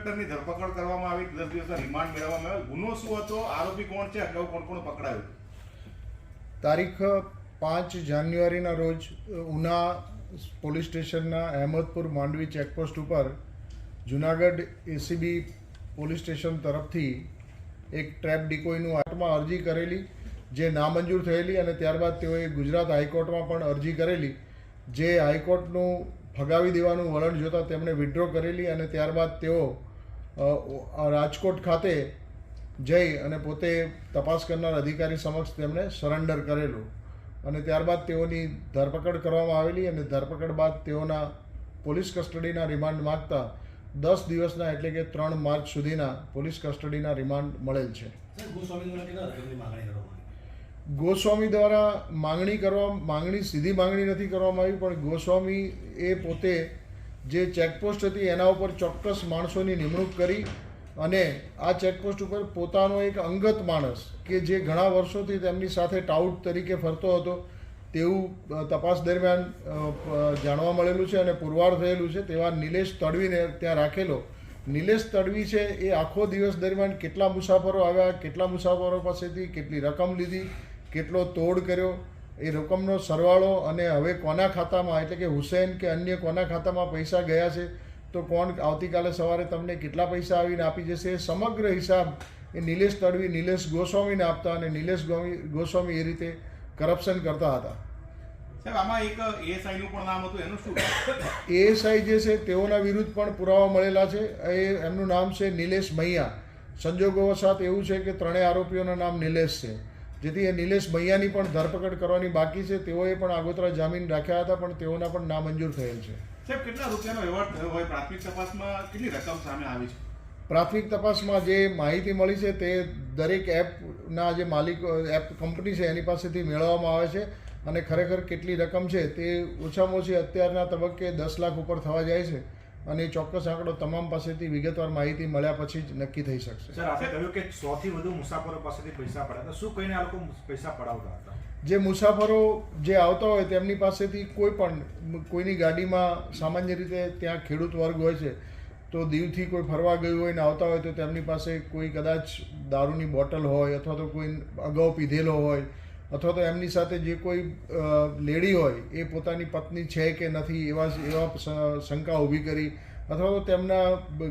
ઇન્સ્પેક્ટરની ધરપકડ કરવામાં આવી, 10 દિવસના રિમાન્ડ મેળવવામાં આવ્યો. ગુનો શું હતો, આરોપી કોણ છે, અગાઉ કોણ કોણ પકડાયું? તારીખ 5 જાન્યુઆરીના રોજ ઉના પોલીસ સ્ટેશનના અહેમદપુર માંડવી ચેકપોસ્ટ ઉપર જુનાગઢ એસીબી પોલીસ સ્ટેશન તરફથી એક ટ્રેપ ડિકોયનું આટમાં અરજી કરેલી, જે નામંજૂર થયેલી, અને ત્યારબાદ તેઓએ ગુજરાત હાઈકોર્ટમાં પણ અરજી કરેલી, જે હાઈકોર્ટનું ફગાવી દેવાનું વલણ જોતાં તેમણે વિથડ્રો કરેલી, અને ત્યારબાદ તેઓ રાજકોટ ખાતે જઈ અને પોતે તપાસ કરનાર અધિકારી સમક્ષ તેમણે સરેન્ડર કરેલું, અને ત્યારબાદ તેઓની ધરપકડ કરવામાં આવેલી, અને ધરપકડ બાદ તેઓના પોલીસ કસ્ટડીના રિમાન્ડ માગતા 10 દિવસના એટલે કે 3 માર્ચ સુધીના પોલીસ કસ્ટડીના રિમાન્ડ મળેલ છે. ગોસ્વામી દ્વારા માંગણી સીધી માંગણી નથી કરવામાં આવી, પણ ગોસ્વામી એ પોતે જે ચેકપોસ્ટ હતી એના ઉપર ચોક્કસ માણસોની નિમણૂક કરી, અને આ ચેકપોસ્ટ ઉપર પોતાનો એક અંગત માણસ કે જે ઘણા વર્ષોથી તેમની સાથે ટાઉટ તરીકે ફરતો હતો તેવું તપાસ દરમિયાન જાણવા મળેલું છે અને પુરવાર થયેલું છે, તેવા નિલેશ તડવીને ત્યાં રાખેલો. નિલેશ તડવી છે એ આખો દિવસ દરમિયાન કેટલા મુસાફરો આવ્યા, કેટલા મુસાફરો પાસેથી કેટલી રકમ લીધી, કેટલો તોડ કર્યો, એ રકમનો સરવાળો, અને હવે કોના ખાતામાં એટલે કે હુસૈન કે અન્ય કોના ખાતામાં પૈસા ગયા છે, તો કોણ આવતીકાલે સવારે તમને કેટલા પૈસા આવીને આપી જશે, એ સમગ્ર હિસાબ એ નિલેશ તડવી નિલેશ ગોસ્વામીને આપતા, અને નિલેશ ગોસ્વામી એ રીતે કરપ્શન કરતા હતા. સાહેબ, આમાં એક એએસઆઈનું પણ નામ હતું, એનું શું? એએસઆઈ જે છે તેઓના વિરુદ્ધ પણ પુરાવા મળેલા છે. એમનું નામ છે નિલેશ મૈયા. સંજોગોવશાત એવું છે કે ત્રણેય આરોપીઓના નામ નિલેશ છે, જેથી એ નિલેશ મૈયાની પણ ધરપકડ કરવાની બાકી છે. તેઓએ પણ આગોતરા જામીન રાખ્યા હતા, પણ તેઓના પણ નામંજૂર થયેલ છે. સાહેબ, કેટલા રૂપિયાનો વ્યવહાર થયો હોય? પ્રાથમિક તપાસમાં કેટલી રકમ સામે આવી છે? પ્રાથમિક તપાસમાં જે માહિતી મળી છે તે દરેક એપના જે માલિકો એપ કંપની છે એની પાસેથી મેળવવામાં આવે છે, અને ખરેખર કેટલી રકમ છે તે ઓછામાં ઓછી અત્યારના તબક્કે 10 લાખ ઉપર થવા જાય છે, અને ચોક્કસ આંકડો તમામ પાસેથી વિગતવાર માહિતી મળ્યા પછી જ નક્કી થઈ શકશે. સર, આપે કહ્યું કે 100 થી વધુ મુસાફરો પાસેથી પૈસા પડ્યા હતા. શું કહીને આ લોકો પૈસા પડાવતા હતા? જે મુસાફરો જે આવતા હોય તેમની પાસેથી કોઈની ગાડીમાં સામાન્ય રીતે ત્યાં ખેડૂત વર્ગ હોય છે, તો દીવથી કોઈ ફરવા ગયું હોય ને આવતા હોય તો તેમની પાસે કોઈ કદાચ દારૂની બોટલ હોય, અથવા તો કોઈ અગાઉ પીધેલો હોય, અથવા તો એમની સાથે જે કોઈ લેડી હોય એ પોતાની પત્ની છે કે નથી એવા શંકા ઊભી કરી, અથવા તો તેમના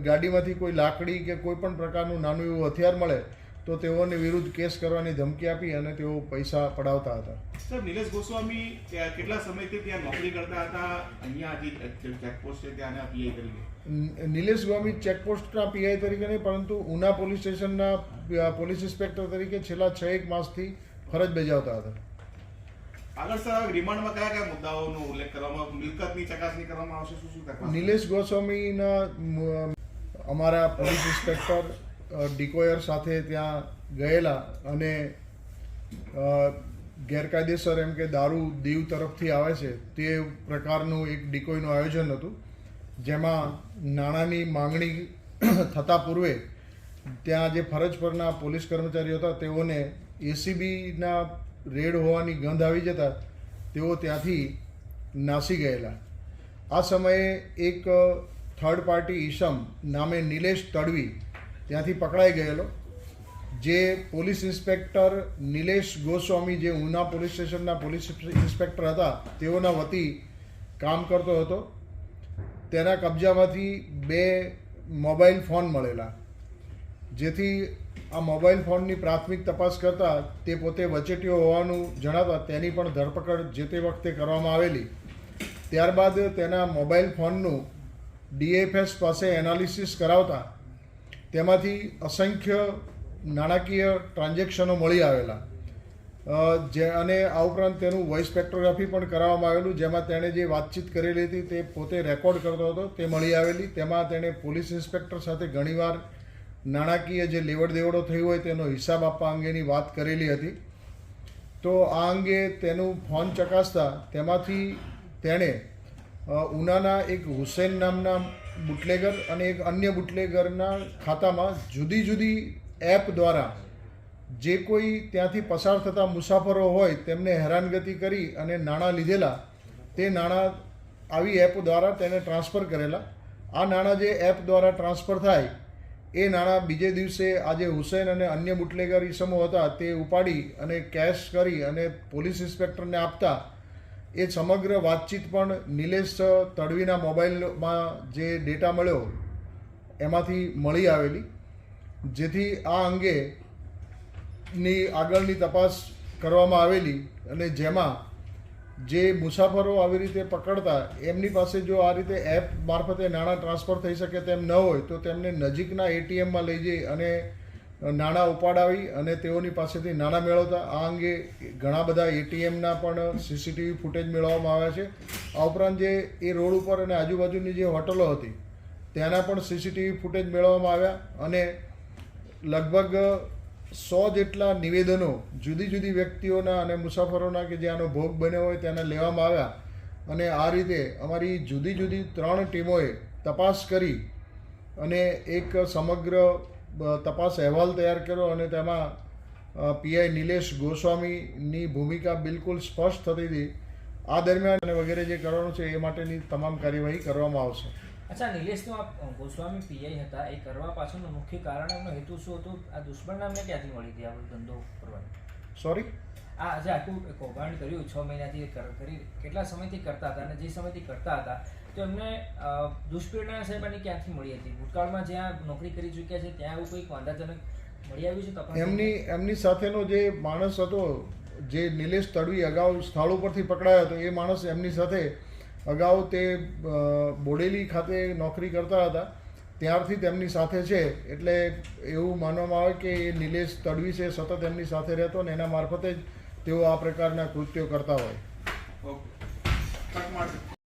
ગાડીમાંથી કોઈ લાકડી કે કોઈ પણ પ્રકારનું નાનું એવું હથિયાર મળે તો તેઓને વિરુદ્ધ કેસ કરવાની ધમકી આપી અને તેઓ પૈસા પડાવતા હતા. સર, નિલેશ ગોસ્વામી કેટલા સમયથી ત્યાં નોકરી કરતા હતા? અહીંયા જે ચેકપોસ્ટ છે ત્યાંના પીઆઈ તરીકે? નિલેશ ગોસ્વામી ચેકપોસ્ટના પીઆઈ તરીકે નહીં, પરંતુ ઉના પોલીસ સ્ટેશનના પોલીસ ઇન્સ્પેક્ટર તરીકે છેલ્લા 6 માસથી ફરજ બજાવતા હતા. આગળ સર, રિમાન્ડમાં કયા કયા મુદ્દાઓનો ઉલ્લેખ કરવામાં, મિલકતની ચકાસણી કરવામાં આવશે? શું શું તપાસ? નિલેશ ગોસ્વામીના અમારા પોલીસ ઇન્સ્પેક્ટર ડિકોયર સાથે ત્યાં ગયેલા, અને ગેરકાયદેસર એમ કે દારૂ દીવ તરફથી આવે છે તે પ્રકારનું એક ડિકોયનું આયોજન હતું, જેમાં નાણાંની માંગણી થતાં પૂર્વે ત્યાં જે ફરજ પરના પોલીસ કર્મચારીઓ હતા તેઓને એસીબીના રેડ હોવાની ગંધ આવી જતાં તેઓ ત્યાંથી નાસી ગયેલા. આ સમયે એક થર્ડ પાર્ટી ઈસમ નામે નિલેશ તડવી ત્યાંથી પકડાઈ ગયેલો, જે પોલીસ ઇન્સ્પેક્ટર નિલેશ ગોસ્વામી જે ઉના પોલીસ સ્ટેશનના પોલીસ ઇન્સ્પેક્ટર હતા તેઓના વતી કામ કરતો હતો. તેના કબજામાંથી 2 મોબાઈલ ફોન મળેલા, જેથી આ મોબાઈલ ફોનની પ્રાથમિક તપાસ કરતાં તે પોતે વચેટીઓ હોવાનું જણાતા તેની પણ ધરપકડ જે તે વખતે કરવામાં આવેલી. ત્યારબાદ તેના મોબાઈલ ફોનનું ડીએફએસ પાસે એનાલિસિસ કરાવતા તેમાંથી અસંખ્ય નાણાકીય ટ્રાન્ઝેક્શનો મળી આવેલા, અને આ ઉપરાંત તેનું વોઇસ સ્પેક્ટ્રોગ્રાફી પણ કરાવવામાં આવેલું, જેમાં તેણે જે વાતચીત કરેલી હતી તે પોતે રેકોર્ડ કરતો હતો તે મળી આવેલી. તેમાં તેણે પોલીસ ઇન્સ્પેક્ટર સાથે ઘણીવાર નાણાકીય જે લેવડ દેવડો થઈ હોય તેનો હિસાબ આપવા અંગેની વાત કરેલી હતી. તો આ અંગે તેનું ફોન ચકાસતા તેમાંથી તેણે ઉનાના એક હુસૈન નામના બુટલેગર અને એક અન્ય બુટલેગરના ખાતામાં જુદી જુદી એપ દ્વારા જે કોઈ ત્યાંથી પસાર થતા મુસાફરો હોય તેમને હેરાનગતિ કરી અને નાણાં લીધેલા, તે નાણાં આવી એપ દ્વારા તેને ટ્રાન્સફર કરેલા, આ નાણાં જે એપ દ્વારા ટ્રાન્સફર થાય એ નાણાં બીજે દિવસે આજે હુસૈન અને અન્ય બુટલેગર ઈસમો હતા તે ઉપાડી અને કેશ કરી અને પોલીસ ઇન્સ્પેક્ટરને આપતા એ સમગ્ર વાતચીત પણ નિલેશ તડવીના મોબાઈલમાં જે ડેટા મળ્યો એમાંથી મળી આવેલી, જેથી આ અંગેની આગળની તપાસ કરવામાં આવેલી અને જેમાં જે મુસાફરો આવી રીતે પકડતા એમની પાસે જો આ રીતે એપ મારફતે નાણાં ટ્રાન્સફર થઈ શકે તેમ ન હોય તો તેમને નજીકના એટીએમમાં લઈ જઈ અને નાણાં ઉપાડાવી અને તેઓની પાસેથી નાણાં મેળવતા. આ અંગે ઘણા બધા એટીએમના પણ સીસીટીવી ફૂટેજ મેળવવામાં આવ્યા છે. આ ઉપરાંત જે એ રોડ ઉપર અને આજુબાજુની જે હોટલો હતી ત્યાંના પણ સીસીટીવી ફૂટેજ મેળવવામાં આવ્યા અને લગભગ 100 જેટલા નિવેદનો જુદી જુદી વ્યક્તિઓના અને મુસાફરોના કે જે આનો ભોગ બન્યો હોય તેના લેવામાં આવ્યા અને આ રીતે અમારી જુદી જુદી 3 ટીમોએ તપાસ કરી અને એક સમગ્ર તપાસ અહેવાલ તૈયાર કર્યો અને તેમાં પીઆઈ નિલેશ ગોસ્વામીની ભૂમિકા બિલકુલ સ્પષ્ટ થતી હતી. આ દરમિયાન અને વગેરે જે કરવાનું છે એ માટેની તમામ કાર્યવાહી કરવામાં આવશે. અચ્છા, નિલેશનો આ ગોસ્વામી પીઆઈ હતા, એ કરવા પાછળનું મુખ્ય કારણ એમનો હેતુ શું હતું? આ દુશ્મન નામને ક્યાંથી મળી હતી આ ધંધો કરવાની? સોરી, આ જે આખું કૌભાંડ કર્યું 6 મહિનાથી કરી કેટલા સમયથી કરતા હતા અને જે સમયથી કરતા હતા તો એમને દુષ્પ્રેરણા સાહેબાની ક્યાંથી મળી હતી? ભૂતકાળમાં જ્યાં નોકરી કરી ચૂક્યા છે ત્યાં એવું કંઈક વાંધાજનક મળી આવ્યું છે તપાસ? એમની સાથેનો જે માણસ હતો, જે નિલેશ તડવી અગાઉ સ્થળ ઉપરથી પકડાયો હતો, એ માણસ એમની સાથે અગાઉ તે બોડેલી ખાતે નોકરી કરતા હતા ત્યારથી તેમની સાથે છે. એટલે એવું માનવામાં આવે કે એ નિલેશ તડવી છે સતત એમની સાથે રહેતો અને એના મારફતે જ તેઓ આ પ્રકારના કૃત્યો કરતા હોય. ઓકે.